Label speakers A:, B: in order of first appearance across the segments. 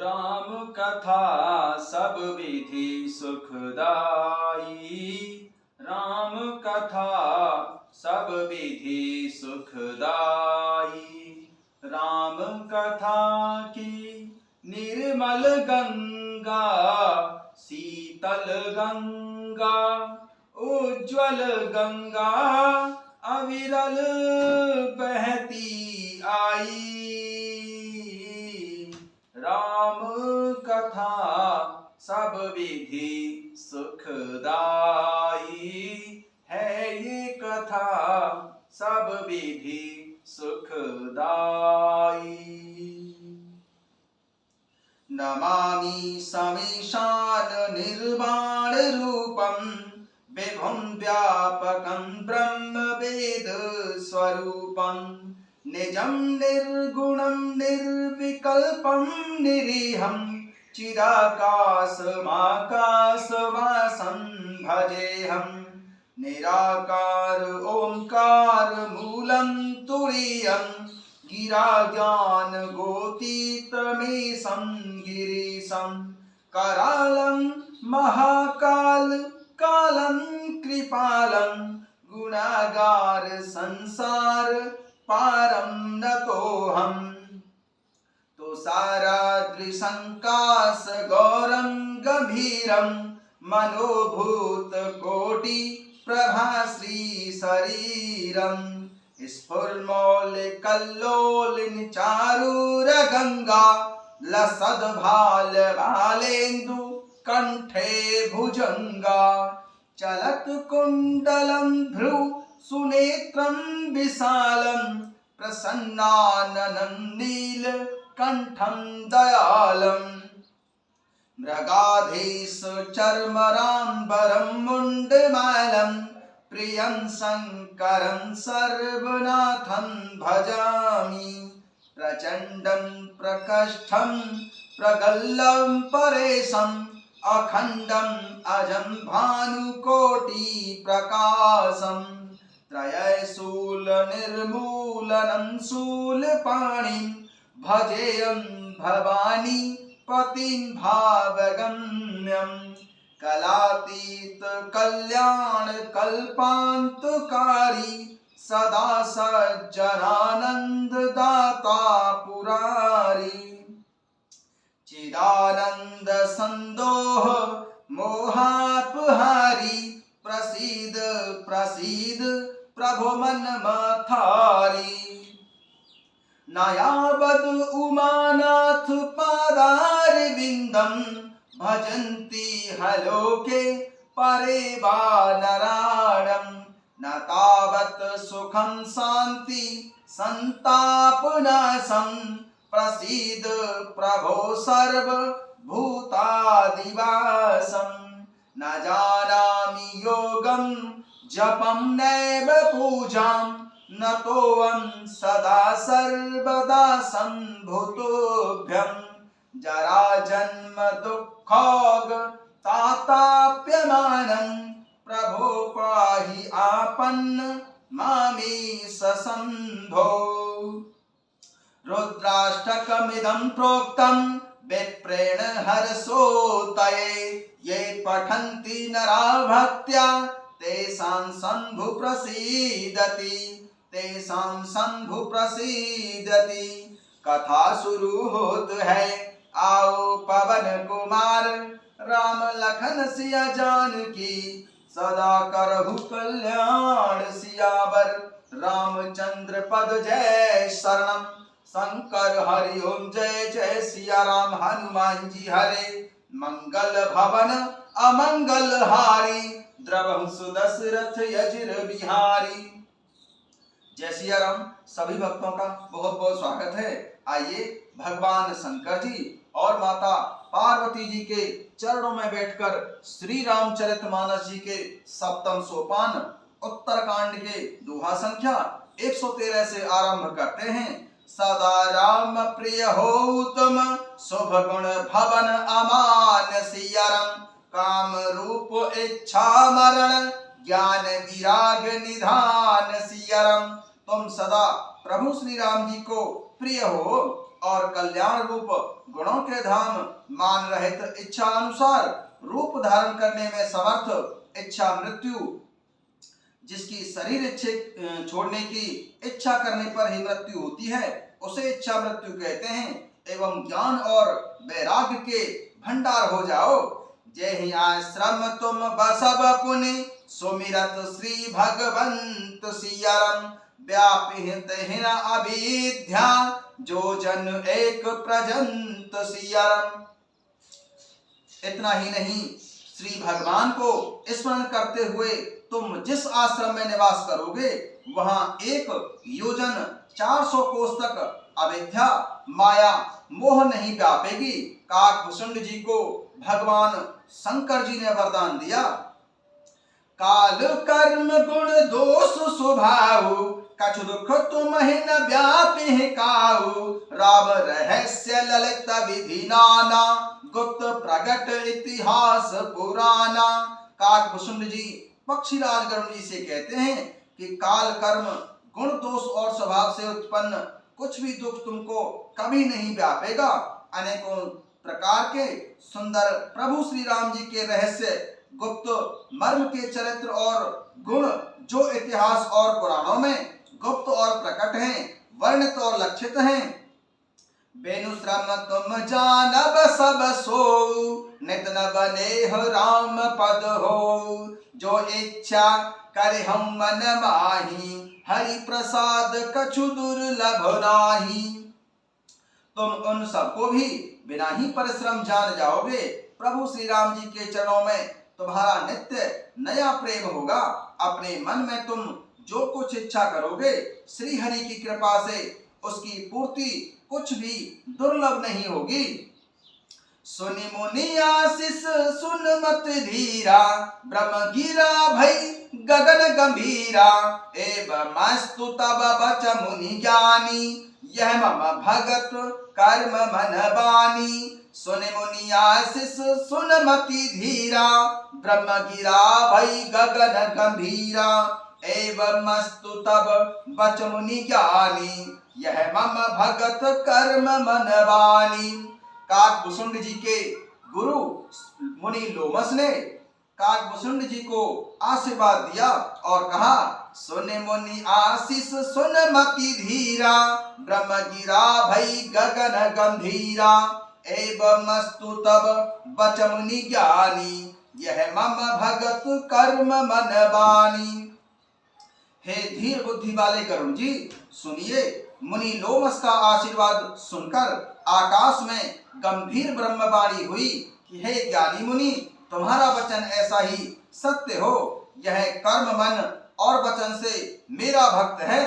A: राम कथा सब विधि सुखदाई। राम कथा सब विधि सुखदाई। राम कथा की निर्मल गंगा, शीतल गंगा, उज्ज्वल गंगा अविरल बहती आई। राम कथा सब विधि सुखदाई है, ये कथा सब विधि सुखदाई। नमामि समीशान निर्वाण रूपम, विभुं व्यापकं ब्रह्म वेद स्वरूपं, निजं निर्गुणं निर्विकल्पं निरीहं, चिदाकाशमाकाशवासं भजेऽहं। निराकार ओंकार मूलं तुरीयं, गिरा ज्ञान गोतीतमीशं गिरीशं, करालं महाकाल कालं कृपालं, गुणागार संसार पारं नतोऽहम्। तुषाराद्रिसङ्काश गौरं गभीरं, मनोभूत कोटि प्रभाश्री शरीरं, स्फुरमौलिकल्लोलिन चारूरगंगा, लसद्भाल बालेन्दु कंठे भुजंगा, चलत कुंडलं भ्रू सुनेत्रं विशालं, प्रसन्नाननं नीलकण्ठं दयालं, मृगाधीश चर्मराम्बरं मुण्डमालं, प्रियं शङ्करं सर्वनाथं भजामि। प्रचण्डं प्रकष्ठं प्रगल्लं परेशं, अखण्डं अजं भानुकोटिप्रकाशं, त्रयशूल निर्मूलनं शूलपाणिं, भजेयं भवानी पतिं भावगम्यं। कलातीत कल्याण कल्पान्तकारी, सदा सज्जनानंद दाता पुरारी, चिदानंद संदोह मोहापहारी, प्रसीद प्रसीद प्रभु मन मथारी। नयावद उमानाथ पादारविन्दं, भजन्ति हलोके परे वानराणं, न तावत् सुखं शान्ति संतापनाशं, प्रसीद प्रभो सर्वभूतादिवासं। न जानामि योगं जपं नैव पूजां, नतोऽहं सदा सर्वदा सम्भूतोऽभ्यं। जरा जन्म दुःखोग ताताप्यमानं, प्रभो पाहि आपन्न मामेश शम्भो। रुद्राष्टकमिदं प्रोक्तं विप्रेण हर्षोतये, ये पठन्ति नरा भक्त्या तेषां शम्भु प्रसीदति, तेषां शम्भु प्रसीदति। कथा शुरू होत है, आओ पवन कुमार, राम लखन सिया जानकी, सदा करहु कल्याण सियावर। रामचंद्र पद जय शरणम, शंकर हरि ओम जय जय सिया राम। हनुमान जी हरे, मंगल भवन अमंगल हारी, द्रवहु सुदशरथ यजिर बिहारी। जय सिया राम। सभी भक्तों का बहुत बहुत स्वागत है। आइए भगवान शंकर जी और माता पार्वती जी के चरणों में बैठकर श्री रामचरितमानस जी के सप्तम सोपान उत्तरकांड के दोहा संख्या 113 से आरंभ करते हैं। सदा राम प्रिय हो तुम, शुभ गुण भवन अमान सियरम, काम रूप इच्छा मरण, ज्ञान विराग निधान सियरम। तुम सदा प्रभु श्री राम जी को प्रिय हो और कल्याण रूप गुणों के धाम मान रहित इच्छा अनुसार रूप धारण करने में समर्थ इच्छा मृत्यु, जिसकी शरीर इच्छा छोड़ने की इच्छा करने पर ही मृत्यु होती है, उसे इच्छा मृत्यु कहते हैं। एवं ज्ञान और वैराग्य के भंडार हो जाओ। जय ही आश्रम तुम बसब पुनि सुमिरत श्री भगवंत सियारम, व्यापी तहिन अविद्या जो जन एक प्रजंत सियारम। इतना ही नहीं, श्री भगवान को स्मरण करते हुए तुम जिस आश्रम में निवास करोगे वहां एक योजन 400 कोस तक अविद्या माया मोह नहीं व्यापेगी। काकभूषुंड जी को भगवान शंकर जी ने वरदान दिया। काल कर्म गुण दोष स्वभाव, कछु दुख तुम्हि न व्यापि काहू, राम रहस्य ललित विधि नाना, गुप्त प्रगट इतिहास पुराना। काकभूषुंड जी पक्षीराज गरुड़ जी से कहते हैं कि काल कर्म गुण दोष और स्वभाव से उत्पन्न कुछ भी दुख तुमको कभी नहीं व्यापेगा। अनेकों प्रकार के सुंदर प्रभु श्री राम जी के रहस्य, गुप्त मर्म के चरित्र और गुण जो इतिहास और पुराणों में गुप्त और प्रकट हैं, वर्णित और लक्षित हैं। बेनु श्रम तुम जानब सब सो, नित न बनेह राम पद हो, जो इच्छा करे हम मन माही, हरि प्रसाद कछु दुर्लभ नाही। तुम उन सबको भी बिना ही परिश्रम जान जाओगे। प्रभु श्री राम जी के चरणों में तुम्हारा नित्य नया प्रेम होगा। अपने मन में तुम जो कुछ इच्छा करोगे, श्री हरि की कृपा से उसकी पूर्ति कुछ भी दुर्लभ नहीं होगी। सुनि मुनि आशीष सुन मत धीरा, ब्रह्म गिरा भई गगन गंभीरा, एवं मस्तु तब बच मुनि ज्ञानी, यह मम भगत कर्म मन बानी। सुनि मुनि आशीष सुन मति धीरा, ब्रह्म गिरा भई गगन गंभीरा, एवं मस्तु तब बच मुनि ज्ञानी, यह मम भगत कर्म मन बानी। काकभूषुंड जी के गुरु मुनि लोमस ने काकभूषुंड जी को आशीर्वाद दिया और कहा, सुन मुनि आशीष सुन मति धीरा, ब्रह्म गिरा भई गगन गंभीरा, एवं मस्तु तब बच मुनि ज्ञानी, यह मम भगत कर्म मन बानी। हे धीर बुद्धि वाले गरुड़ जी, सुनिए। मुनि लोमस का आशीर्वाद सुनकर आकाश में गंभीर ब्रह्मवाणी हुई कि हे ज्ञानी मुनि, तुम्हारा वचन ऐसा ही सत्य हो। यह कर्म मन और वचन से मेरा भक्त है।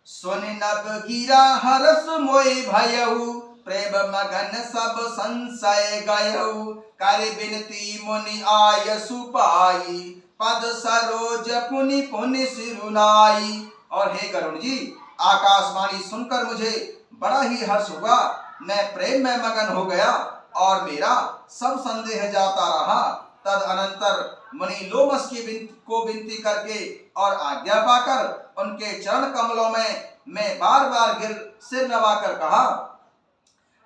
A: सुन नभ गिरा हरस मोय भयऊ, प्रेम मगन सब संशय गयऊ, कर बिनती मुनि आय सुपाई, पद सरोज पुनि पुनि सिरुनाई। और हे गरुड़ जी, आकाशवाणी सुनकर मुझे बड़ा ही हर्ष हुआ। मैं प्रेम में मगन हो गया और मेरा सब संदेह जाता रहा। तद अनंतर मुनि लोमस की विनती करके और आज्ञा पाकर उनके चरण कमलों में मैं बार बार गिर सिर नवाकर कहा,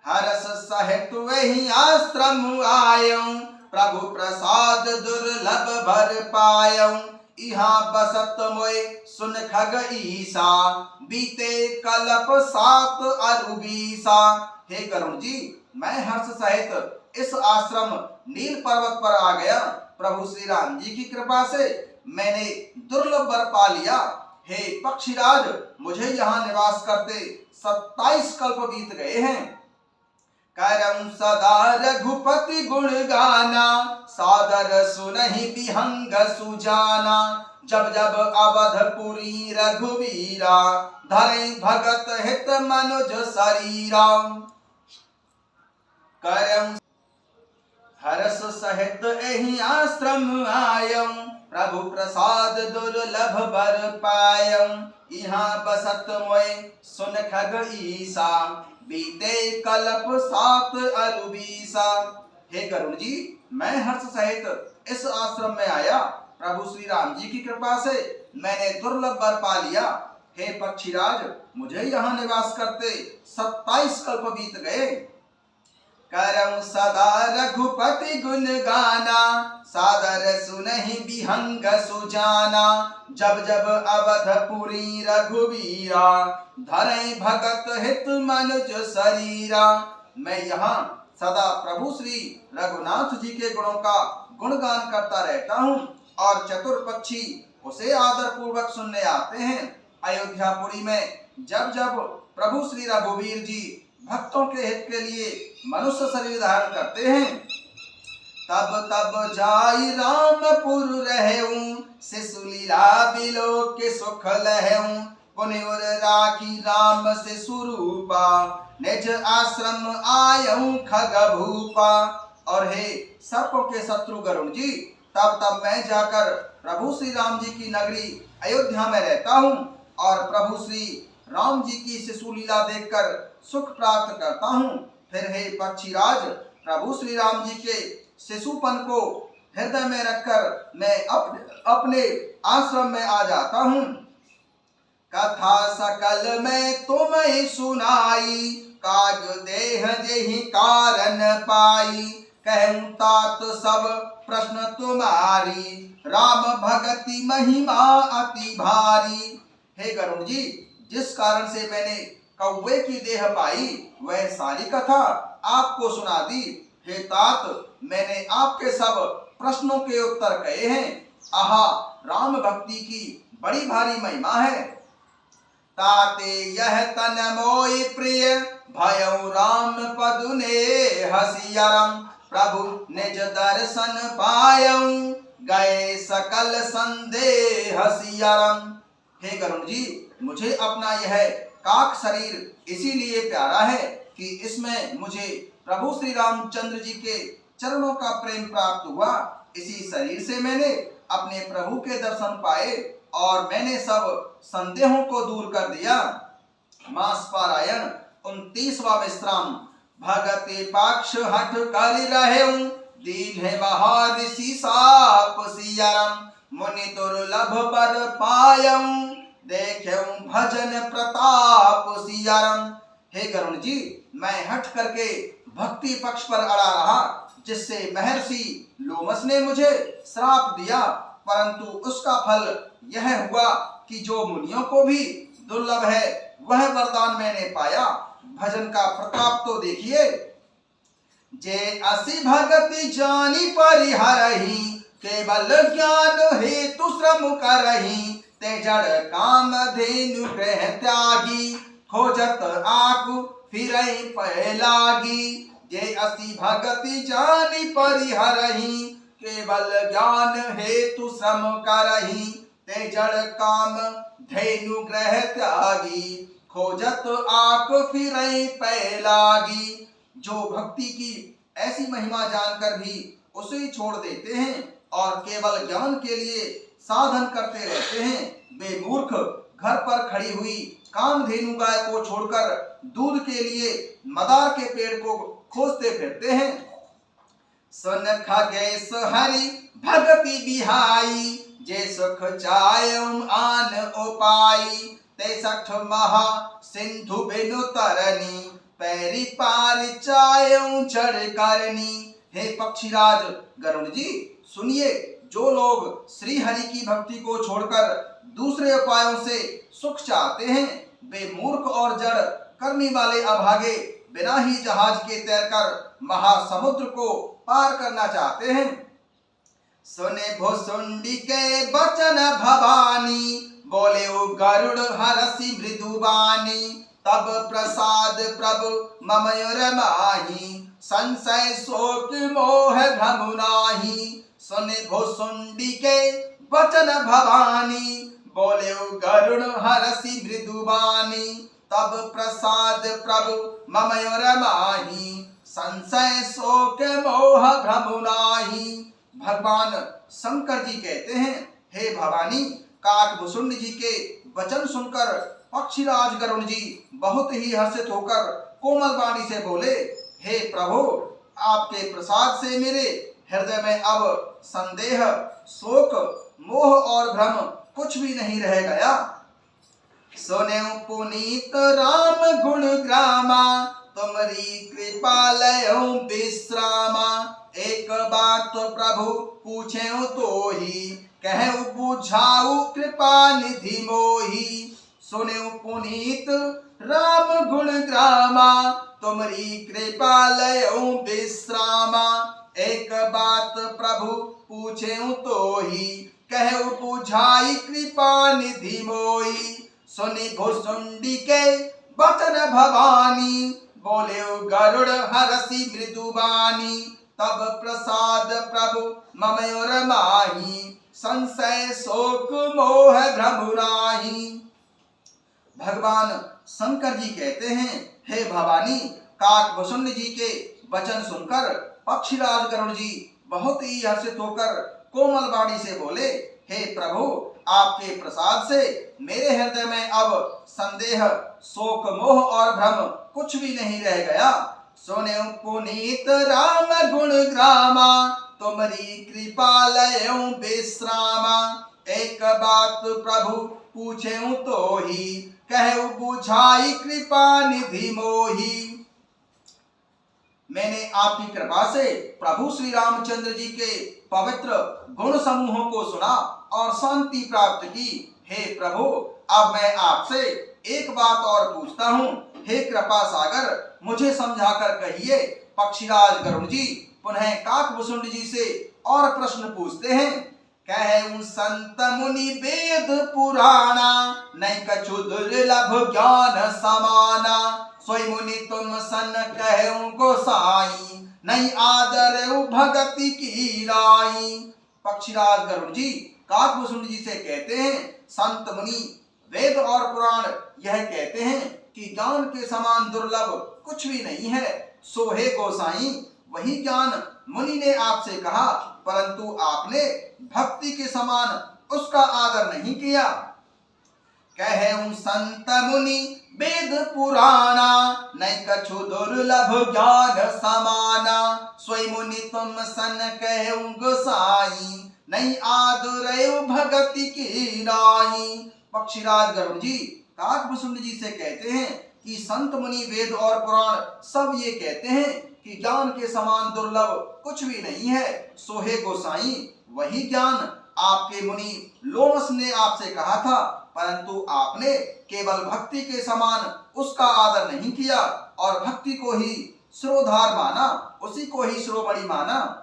A: हरस सहित वही आश्रम आयऊं, प्रभु प्रसाद दुर्लभ भर पायऊं, यहाँ बसत मोय सुन खग ईसा, बीते कल्प 7 अरु 20। हे गरुड़ जी, मैं हर्ष सहित इस आश्रम नील पर्वत पर आ गया। प्रभु श्री राम जी की कृपा से मैंने दुर्लभ वर पा लिया। हे पक्षीराज, मुझे यहाँ निवास करते 27 कल्प बीत गए हैं। करम सदा रघुपति गुण गाना, सादर सुनहि विहंग सुजाना, जब जब अवधपुरी रघुवीरा, धरे भगत हित मनुज शरीरा। करम हरस सहित एहि आश्रम आयम, प्रभु प्रसाद दुर्लभ बर पायम, यहाँ बसत मोय सुन खग ईसा, बीते कल्प 7 अरु 20। हे गरुड़ जी, मैं हर्ष सहित इस आश्रम में आया। प्रभु श्री राम जी की कृपा से मैंने दुर्लभ वर पा लिया। हे पक्षीराज, मुझे यहाँ निवास करते 27 कल्प बीत गए। करऊं सदा रघुपति गुण गाना, सादर सुनहि विहंग सुजाना। जब जब अवधपुरी रघुवीरा, धरई भगत हित मनुज शरीरा। मैं यहाँ सदा प्रभु श्री रघुनाथ जी के गुणों का गुणगान करता रहता हूँ और चतुर पक्षी उसे आदर पूर्वक सुनने आते हैं। अयोध्यापुरी में जब जब प्रभु श्री रघुवीर जी भक्तों के हित के लिए मनुष्य शरीर धारण करते हैं, तब तब जाई रामपुर रहऊं, शिशुलीला बिलो के सुख लहऊं। पुनिवर राखी राम से सुरूपा, निज आश्रम आयऊं खग भूपा। और हे सर्पों के शत्रु गरुण जी, तब तब मैं जाकर प्रभु श्री राम जी की नगरी अयोध्या में रहता हूँ और प्रभु श्री राम जी की शिशु लीला देखकर सुख प्राप्त करता हूँ। फिर हे पक्षीराज, प्रभु श्री राम जी के शिशुपन को हृदय में रखकर मैं अपने आश्रम में आ जाता हूँ। कथा सकल में तुम्हें सुनाई, काज देह जेहि कारण पाई। कहूं तात सब प्रश्न तुम्हारी, राम भगति महिमा अति भारी। हे गरुण जी, जिस कारण से मैंने कौवे की देह पाई, वह सारी कथा आपको सुना दी। हे तात, मैंने आपके सब प्रश्नों के उत्तर कहे हैं। आहा, राम भक्ति की बड़ी भारी महिमा है। ताते यह तन मोहि प्रिय, भयउ राम पदुने हसियरम। प्रभु निज दर्शन पायऊ, गए सकल संदेह सियरम। हे गरुण जी, मुझे अपना यह काक शरीर इसीलिए प्यारा है कि इसमें मुझे प्रभु श्री रामचंद्र जी के चरणों का प्रेम प्राप्त हुआ। इसी शरीर से मैंने अपने प्रभु के दर्शन पाए और मैंने सब संदेहों को दूर कर दिया। मास पारायण 29वां विश्राम। भगति पक्ष हट कर रहेऊं, दीन है महर्षि साप सियरम। मुनि दुर्लभ बर पायऊं, देखेऊं भजन प्रताप सियरम। हे गरुण जी, मैं हट करके भक्ति पक्ष पर अड़ा रहा, जिससे महर्षि लोमस ने मुझे श्राप दिया, परंतु उसका फल यह हुआ कि जो मुनियों को भी दुर्लभ है वह वरदान मैंने पाया। भजन का प्रताप तो देखिए। जे असी भगति जानी परिहरहि, केवल ज्ञान हेतु श्रम करहि। ते जड़ काम धेनु ग्रह त्यागी, खोजत आकु फिरहि पै लागी। जे असी भगति जानी परिहरहि, केवल ज्ञान हेतु श्रम करहि। ते जड़ काम धेनु ग्रह त्यागी, खोजत आक फिरहि पै लागी। जो भक्ति की ऐसी महिमा जानकर भी उसे छोड़ देते हैं और केवल ज्ञान के लिए साधन करते रहते हैं, वे मूर्ख घर पर खड़ी हुई कामधेनु गाय को छोड़कर दूध के लिए मदार के पेड़ को खोजते फिरते हैं। सुन खगेश हरि भगति बिहाई, जे सुख चायम आन उपाई। ते सठ महा सिंधु बिनु तरनी, पैरी पार चायम चढ़ करनी। हे पक्षीराज गरुण जी, सुनिए, जो लोग श्री हरि की भक्ति को छोड़कर दूसरे उपायों से सुख चाहते हैं, वे मूर्ख और जड़ करने वाले अभागे बिना ही जहाज के तैरकर महासमुद्र को पार करना चाहते हैं। सुने भुसुंडी के बचन भवानी, बोले ओ गरुड़ हरसि मृदुबानी। तब प्रसाद प्रभु ममयुर माही, संशय शोक मोह भ्रम नाही। सुने भुसुंडी के बचन भवानी, बोले ओ गरुड़ हरसि मृदुबानी। तब प्रसाद प्रभु ममयुर माही, संशय शोक मोह भ्रम नाही। भगवान शंकर जी कहते हैं, हे भवानी, काकभुसुंड जी के वचन सुनकर पक्षीराज गरुड़ जी बहुत ही हर्षित होकर कोमल वाणी से बोले, हे प्रभु, आपके प्रसाद से मेरे हृदय में अब संदेह, शोक, मोह और भ्रम कुछ भी नहीं रह गया। सुने पुनीत राम गुण ग्रामा, तुमरी कृपा लयो विश्रामा। एक बात प्रभु पूछे तो ही, कहु बुझाऊ कृपा निधि मोही। सुने पुनीत राम गुण ग्रामा, तुमरी कृपा लयो विश्रामा। एक बात प्रभु पूछे तो ही, कहु बुझाई कृपा निधि मोही। सुनि भुसुंडी के बचन भवानी, बोले गरुड़ हरसि मृदुबानी। तब प्रसाद प्रभु ममयोर माही, संशय शोक मोह भ्रम राही। भगवान शंकर जी कहते हैं, हे भवानी, काकभूषुंड जी के वचन सुनकर पक्षीराज गरुड़ जी बहुत ही हर्षित होकर कोमल वाणी से बोले, हे प्रभु, आपके प्रसाद से मेरे हृदय में अब संदेह, शोक, मोह और भ्रम कुछ भी नहीं रह गया। सुने पुनीत राम गुण ग्रामा, तुमरी कृपा लयो विश्रामा। एक बात प्रभु पूछे तो ही, कहु बुझाई कृपा निधि मोही। मैंने आपकी कृपा से प्रभु श्री रामचंद्र जी के पवित्र गुण समूहों को सुना और शांति प्राप्त की। हे प्रभु, अब मैं आपसे एक बात और पूछता हूँ। हे कृपा सागर, मुझे समझाकर कहिए। पक्षीराज गरुड़ जी पुनः काकभूषुंड जी से और प्रश्न पूछते हैं। कहूँ संत मुनि वेद पुराणा, नहीं कछु दुर्लभ ज्ञान समाना। सोई मुनि तुम सन कहूँ गोसाई, नहीं आदर भगति की राई। पक्षीराज गरुड़ जी काकभूषुंड जी से कहते हैं, संत मुनि वेद और पुराण यह कहते हैं कि ज्ञान के समान दुर्लभ कुछ भी नहीं है। सो हे गोसाई, वही ज्ञान मुनि ने आपसे कहा, परंतु आपने भक्ति के समान उसका आदर नहीं किया। कहूँ संत मुनि वेद पुराणा, नहीं कछु दुर्लभ ज्ञान समाना। सोई मुनि तुम सन कहूँ गोसाई, नहीं आदर भगति की राई। पक्षीराज गरुड़ जी काकभूषुंड जी से कहते हैं कि संत मुनि वेद और पुराण सब ये कहते हैं कि ज्ञान के समान दुर्लभ कुछ भी नहीं है। सो हे गोसाई, वही ज्ञान आपके मुनि लोमस ने आपसे कहा था, परंतु आपने केवल भक्ति के समान उसका आदर नहीं किया और भक्ति को ही श्रोधार माना, उसी को ही श्रोमणि माना।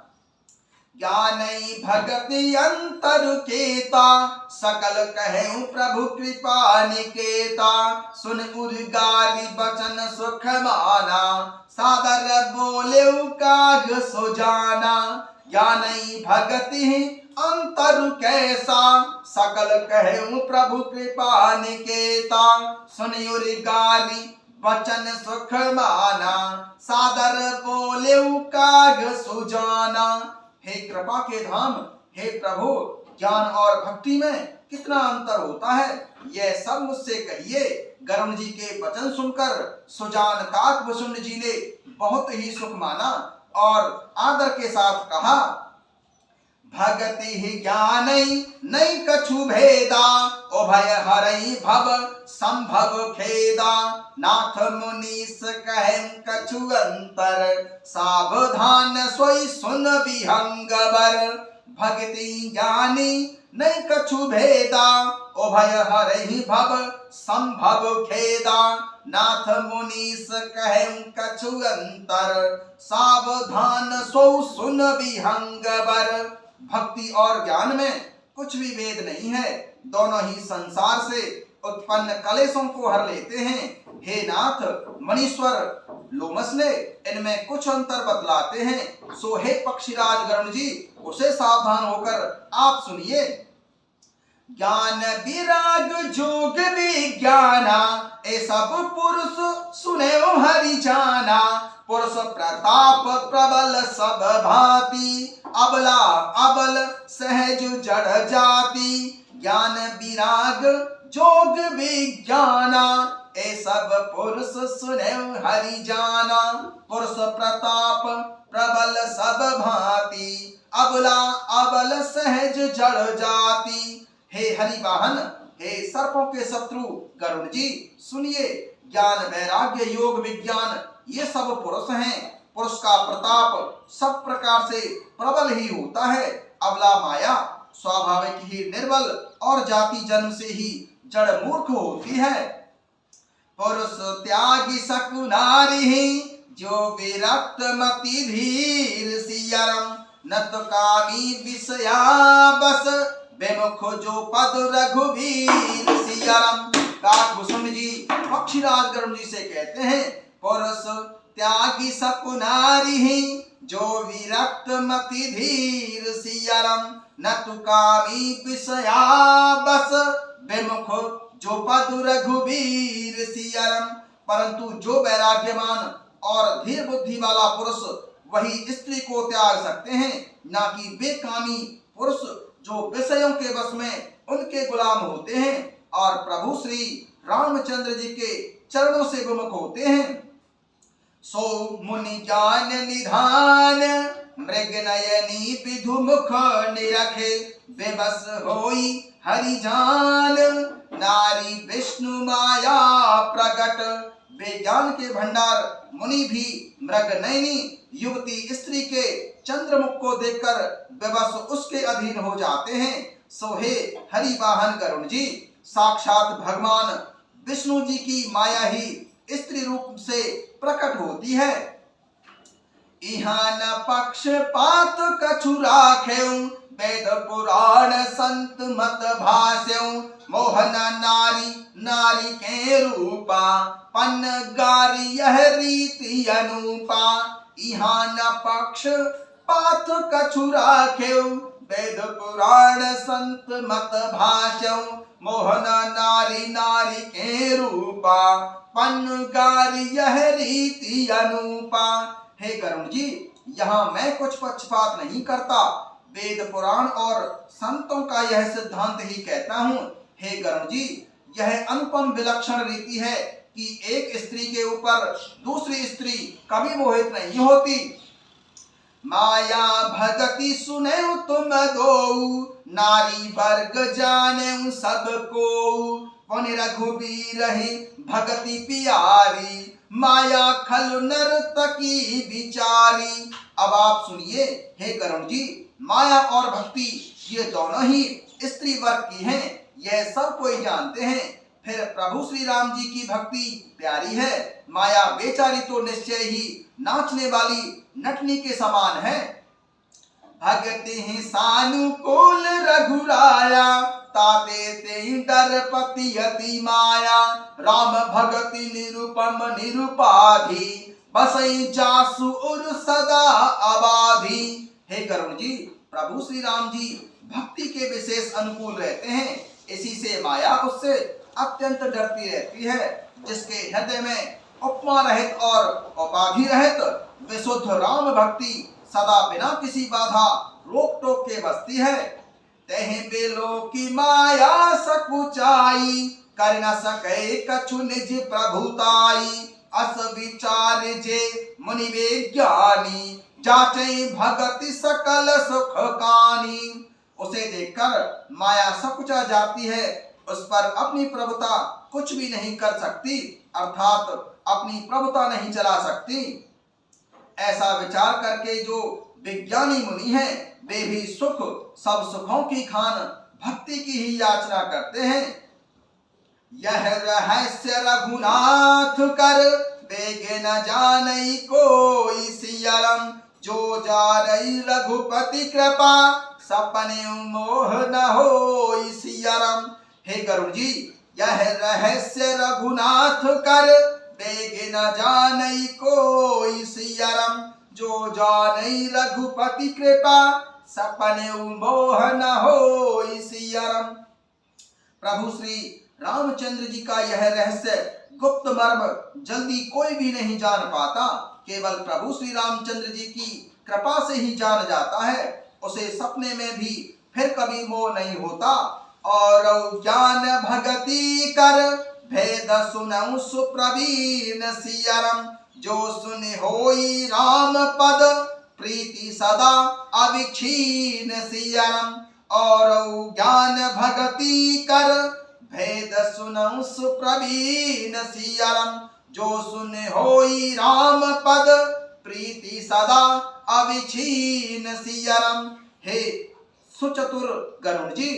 A: ज्ञानई भगति अंतर केता, सकल कहूँ प्रभु कृपा निकेता। सुन उर्गारी बचन सुख माना, सादर बोले काज सुजाना। ज्ञानई भगति अंतर कैसा, सकल कहूँ प्रभु कृपा निकेता। सुन उर्गारी बचन सुख माना, सादर बोले काज सुजाना। हे कृपा के धाम, हे प्रभु, ज्ञान और भक्ति में कितना अंतर होता है, यह सब मुझसे कहिए। गरुड़ जी के वचन सुनकर सुजान काकभूषुंड जी ने बहुत ही सुख माना और आदर के साथ कहा, भगति ही ज्ञानई नहीं कछु भेदा, उभय हरई भव संभव खेदा। नाथ मुनीस कहें कछु अंतर, सावधान सोई सुन विहंगवर। भगति ज्ञानी नहीं कछु भेदा, उभय हरई भव संभव खेदा। नाथ मुनीस कहें कछु अंतर, सावधान सो सुन विहंगवर। भक्ति और ज्ञान में कुछ भी भेद नहीं है, दोनों ही संसार से उत्पन्न कलेशों को हर लेते हैं। हे नाथ, मणीश्वर लोमस ने इनमें कुछ अंतर बतलाते हैं। सो हे पक्षीराज गरुड़ जी, उसे सावधान होकर आप सुनिए। ज्ञान विराग जोग विज्ञाना, ए सब पुरुष सुने हरि जाना। पुरुष प्रताप प्रबल सब भांति, अबला अबल सहज जड़ जाति। ज्ञान विराग जोग विज्ञाना, ए सब पुरुष सुने हरि जाना। पुरुष प्रताप प्रबल सब भांति, अबला अबल सहज जड़ जाति। हे हरि वाहन, हे सर्पों के शत्रु गरुड़ जी सुनिए, ज्ञान वैराग्य योग विज्ञान ये सब पुरुष हैं। पुरुष का प्रताप सब प्रकार से प्रबल ही होता है। अबला माया स्वाभाविक ही निर्बल और जाति जन्म से ही जड़ मूर्ख होती है। पुरुष त्यागी सकु नारी जो विरक्त मति धीर सियरम न तो कामी विषया बस बेमुख जो पद रघुवीर सियरम। काकभूषण जी पक्षीराज गरुड़ जी से कहते हैं, पुरुष त्यागी सकु नारी जो विरक्त मति धीर सियरम न तो कामी विषया बस बेमुख जो पद रघुवीर सियरम। परंतु जो वैराग्यवान और धीर बुद्धि वाला पुरुष वही स्त्री को त्याग सकते हैं, ना कि बेकामी पुरुष जो विषयों के वश में उनके गुलाम होते हैं और प्रभु श्री रामचंद्र जी के चरणों से विमुख होते हैं। सो मुनि ज्ञान निधान मृग नयनी विधु मुख निरखे बेबस होई हरि जान नारी विष्णु माया प्रगट। विज्ञान के भंडार मुनि भी मृग नयनी युवती स्त्री के चंद्रमुख को देखकर बेबस उसके अधीन हो जाते हैं। सो हे हरि वाहन गरुड़ जी, साक्षात भगवान विष्णु जी की माया ही स्त्री रूप से प्रकट होती है। इहाँ न पक्षपात कछु राखेउ वेद पुराण संत मत भाष्यउ मोहन नारी नारी के रूपा पन गारी यह रीति अनुपा। इहाँ न पक्षपात कछु राखेउ वेद पुराण संत मत भाष्यउ मोहन नारी नारी के रूपा पन गारी यह रीति अनुपा। हे गरुड़ जी, यहाँ मैं कुछ पक्षपात नहीं करता, वेद पुराण और संतों का यह सिद्धांत ही कहता हूँ। हे गरुड़ जी, यह अनुपम विलक्षण रीति है कि एक स्त्री के ऊपर दूसरी स्त्री कभी मोहित नहीं होती। माया भगति सुने तुम दो नारी वर्ग जाने सबको पुन रघुबीर ही भगति पियारी माया खल नर्तकी विचारी। अब आप सुनिए हे गरुड़ जी, माया और भक्ति ये दोनों ही स्त्री वर्ग की हैं, यह सब कोई जानते हैं। फिर प्रभु श्री राम जी की भक्ति प्यारी है, माया बेचारी तो निश्चय ही नाचने वाली नटनी के समान है। भगति ही सानुकूल रघुराया ताते ते डरपति अति माया राम भगति निरुपम निरुपाधि बसई जासु उर सदा आबाधी। हे गरुड़ जी, प्रभु श्री राम जी भक्ति के विशेष अनुकूल रहते हैं, इसी से माया उससे अत्यंत डरती रहती है। जिसके हृदय में उपमा रहित और उपाधि रहित विशुद्ध राम भक्ति सदा बिना किसी बाधा रोक टोक के बसती है। तह बेलो की माया सकुचाई कर न सके कछु निज प्रभुताई अस विचार जे मुनि विज्ञानी जाचै भगति सकल सुख कानी। उसे देखकर माया सकुचा जाती है, उस पर अपनी प्रभुता कुछ भी नहीं कर सकती, अर्थात अपनी प्रभुता नहीं चला सकती। ऐसा विचार करके जो विज्ञानी मुनि हैं वे भी सुख सब सुखों की खान भक्ति की ही याचना करते हैं। यह रहस्य रघुनाथ कर बेगे न जानई कोई सियरम जो जानई रघुपति कृपा सपने मोह न होई सियरम। हे गरुड़ जी, यह रहस्य रघुनाथ कर बेगे न जानई कोई सियरम जो जानई रघुपति कृपा सपने मोह न होई सियरम। प्रभु श्री रामचंद्र जी का यह रहस्य गुप्त मर्म जल्दी कोई भी नहीं जान पाता, केवल प्रभु श्री रामचंद्र जी की कृपा से ही जान जाता है। उसे सपने में भी फिर कभी मोह नहीं होता। और ज्ञान भगति कर भेद सुनऊ सुप्रवीण सियरम जो सुने होई राम पद प्रीति सदा अविक्षीण सियरम। और ज्ञान भगति कर भेद सुनऊ सुप्रवीण सियाराम। जो सुने होई राम पद प्रीति सदा अविछीन सियाराम। हे सुचतुर गरुण जी,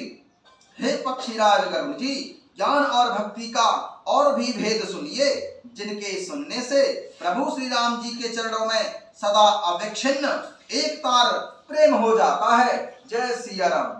A: हे पक्षीराज गरुण जी, ज्ञान और भक्ति का और भी भेद सुनिए, जिनके सुनने से प्रभु श्री राम जी के चरणों में सदा अविच्छिन्न एक तार प्रेम हो जाता है। जय सिया राम।